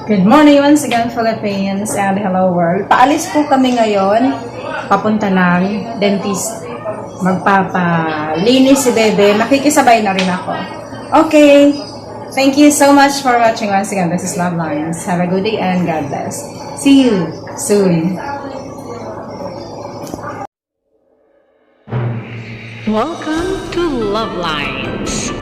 Good morning once again, Philippines, and hello world. Paalis po kami ngayon, papunta ng dentist. Magpapalinis si Bebe. Makikisabay na rin ako. Okay. Thank you so much for watching once again. This is Love Lines. Have a good day and God bless. See you soon. Welcome to Love Lines.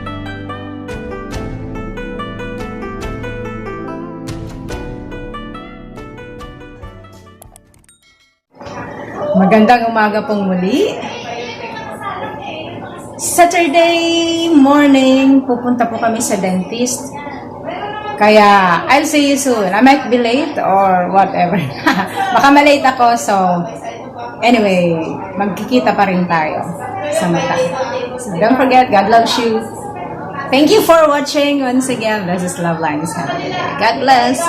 Magandang umaga pong muli. Saturday morning, pupunta po kami sa dentist. Kaya, I'll see you soon. I might be late or whatever. Baka malate ako, so anyway, magkikita pa rin tayo sa mata. So don't forget, God loves you. Thank you for watching once again. This is Love Lines. Have a good day. God bless.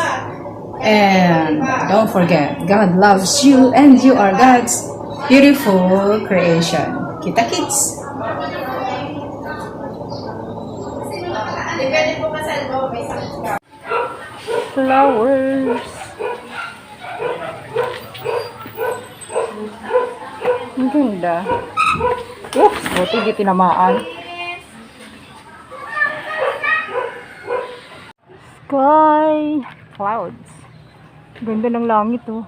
And don't forget, God loves you and you are God's beautiful creation. Kita kids! Flowers! Ang ganda. Oops! Buti di tinamaan. Sky! Clouds. Ganda ng langit oh.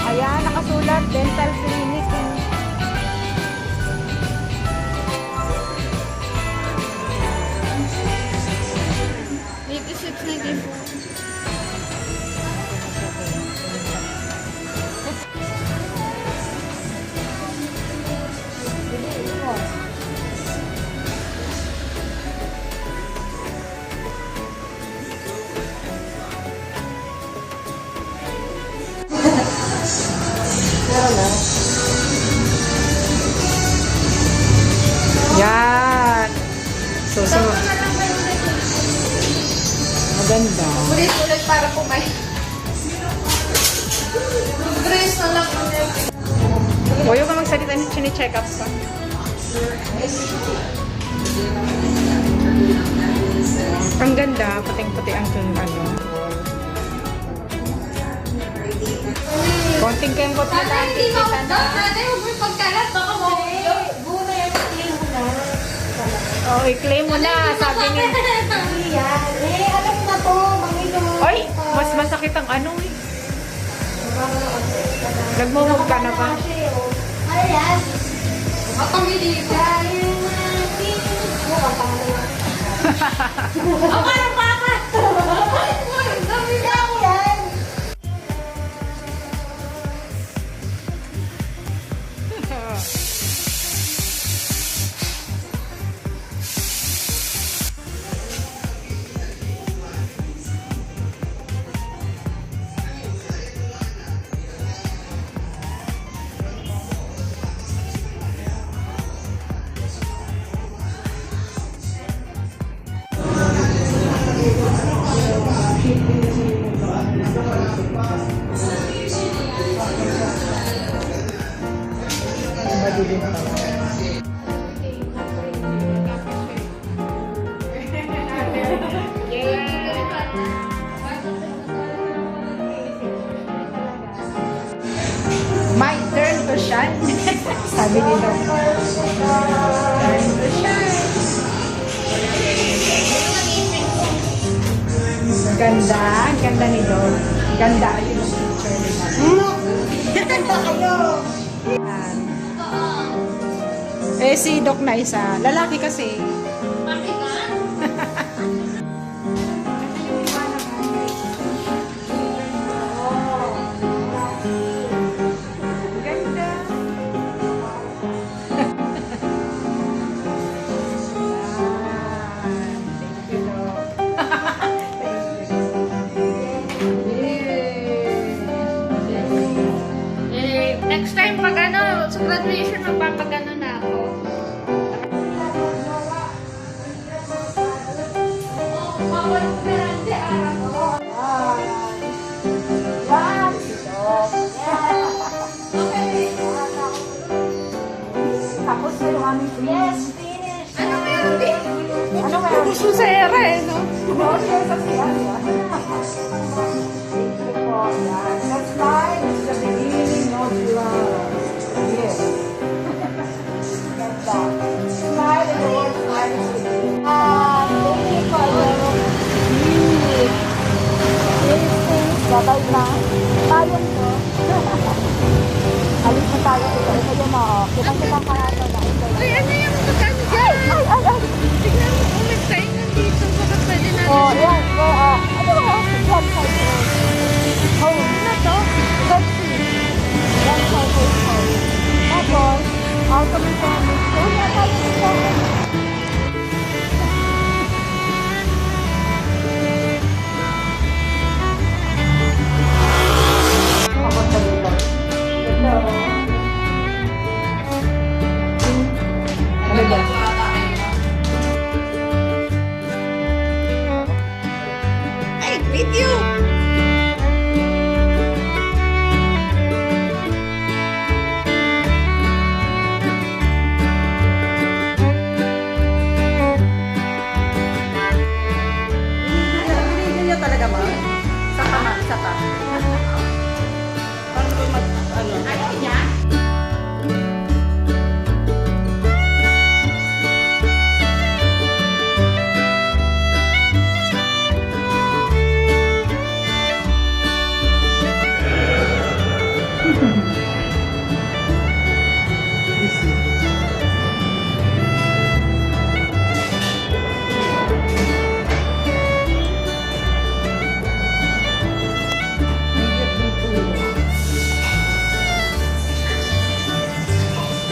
Ayan, nakasulat, dental clinic. May visits na din po. Yan. Susunod. Maganda. Ulit-ulit para po may grace na lang ulit. Huwag ka magsalita, chine-check up pa. Ang ganda, puting-puti ang ano. Konting kembot na lang. Hindi mo, dati huwag mo pagkalat. Baka mo, buo na yan, i-claim mo na. Oh, i-claim mo na, sabi niya. Yan. Alam mo na to, mangilo. Oy, mas masakit ang ano eh. Nagmumog ka na ba? Ayan. Kapamili ka. Ang parang baka. Dami na ako yan. My turn to shine. Sabi ni Doc. Turn to shine. Ganda. Ganda ni Doc. Ganda yung picture nila. Eh, si Doc na isa. Lalaki kasi. Ganda. Thank you, Doc. Next time pag ano, sa graduation magpapagano na ako. Bawal ko na lang di araw. Tapos na yung aming Yes, finish. Ano ngayon? Ano kaya? Gusto sa era eh, no? That's life. It's the beginning of love. Yes. Ganda. Smile and the word smile is with you. Thank you for your blessings. Babay na. Tayo to. Alis na tayo dito. Ito yun o. Kitang-kitang ka na ito. Ay, ano yung magkano dyan? Ay. Tignan mo kung may tayo nandito. Baka pwede natin. Oh, yan. Ano ba? One side road. Oh, ano to? Let's see. One side road. Tapos, out of the family. Oh, yan tayo dito. Ay, video! Binigyan niyo talaga ba? Sa pa. Paano ko ano? Ayaw niya?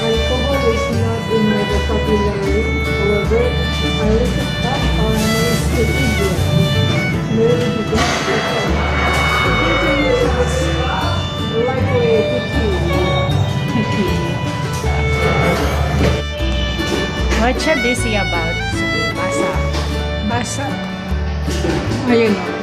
Alcohol is not in my vocabulary. However, I look at that or may still easier. Maybe the best person. The detail is likely to kill. What siya busy about? Sige, basa. Ayun o.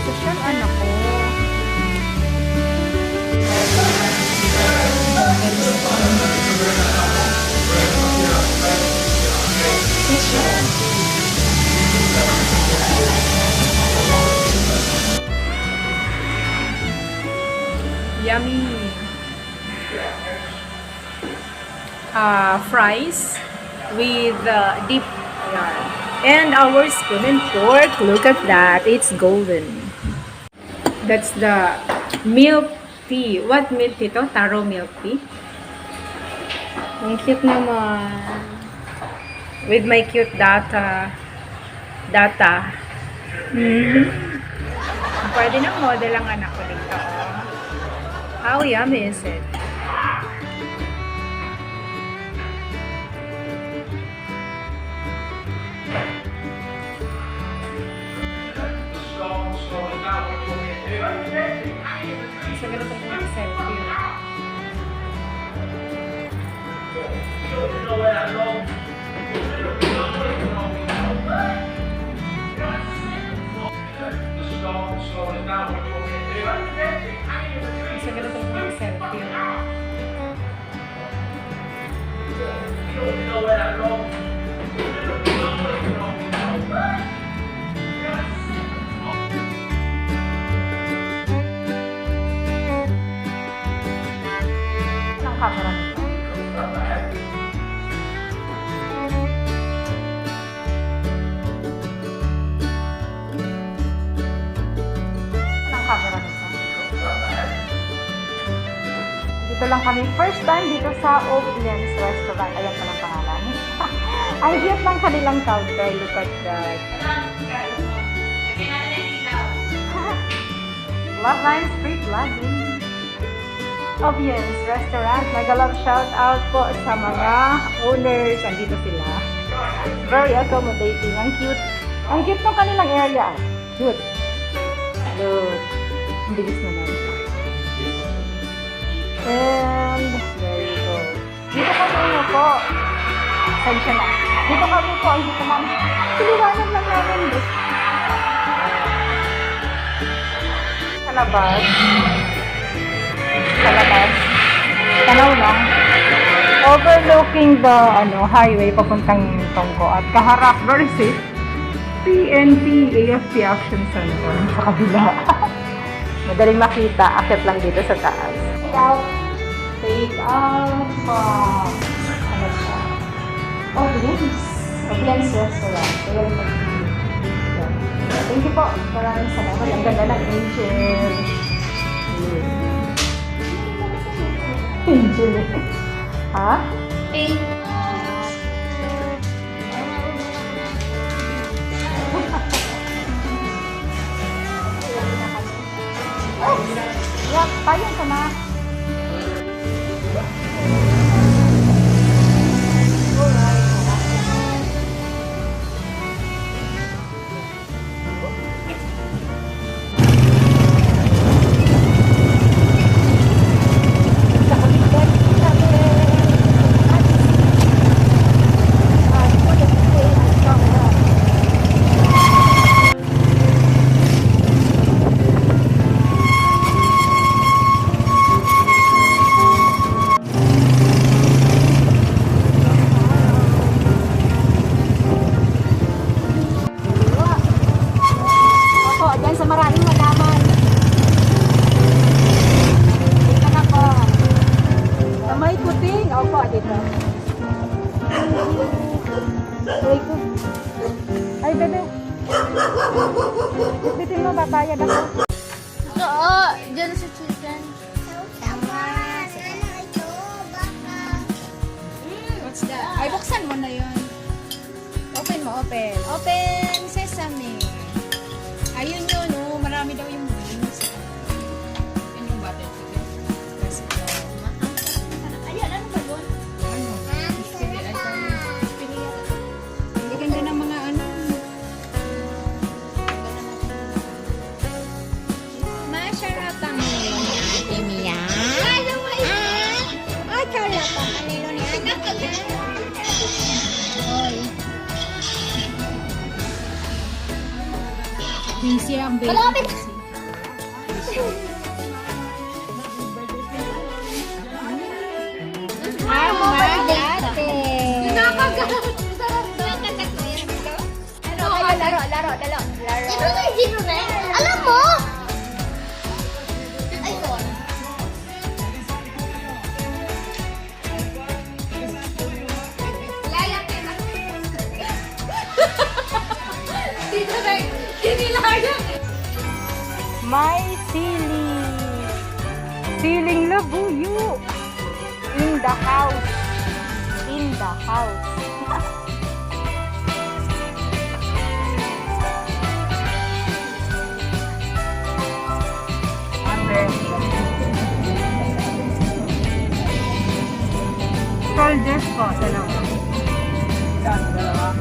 Social anak ko. Yummy. Fries with dip. Ayan. And our spoon and fork. Look at that. It's golden. That's the milk tea. What milk tea to? Taro milk tea. Ang cute naman. With my cute data. Pwede na model ang anak ko dito. How yummy is it? Sa ganito ko mag-selfie. Dito lang kami. First time dito sa Obiens restaurant. Ayan palang pangalan. Ang cute lang kanilang counter. Look at that. Love Lines Free Vlogging. Obiens Restaurant. Nag-love shout out po sa mga owners. Andito sila. Very accommodating. Ang cute. Ang cute ng kanilang area. Cute. Look. Ang bilis naman. And there you go. Dito kami po. Sensya na. Dito kami po. Ang dito namin. Siliwanag lang namin. Sa labas. Sa labas. Tanaw lang. Overlooking the highway papuntang Tongko. At kaharap, very safe. PNP AFP Action Center. Sa kabila. Madaling makita. Akit lang dito sa taas. Take out from ano siya? Obiens Restaurant. Thank you po. Maraming salamat. Ang ganda ng angel. Angel. Ha? Yap, payong ka na. Sa maraming malaman. Dito na po. Sa may puting. Opo, dito. Ay ko. Ay, bebe. Bitin mo, babayad ako. Oo, dyan sa chicken. What's that? Ay, buksan mo na yun. Open mo, open. Open sesame. Ayun yun, oh. Marami daw yung beans. Yan yung butter chicken. Let's go. Ayan, ano ba yun? Ano? Sige, ay pa yun. Ang ganda ng mga ano. Masarap ang nilo ni Ate Mia. Ay, sarap ang nilo ni Ate Mia. Oy. Busy ang baby. Malapit! Ay, magate! Nakakagat! Laro. Ito na yung zero na. Alam mo! Ay, ko. Lalaki na. Dito na yung May siling. Siling labuyo. In the house. In the house. Soldiers po, dalawa. Dalawa.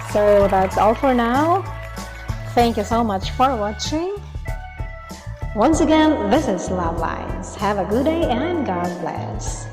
So that's all for now. Thank you so much for watching. Once again, this is Love Lines. Have a good day and God bless.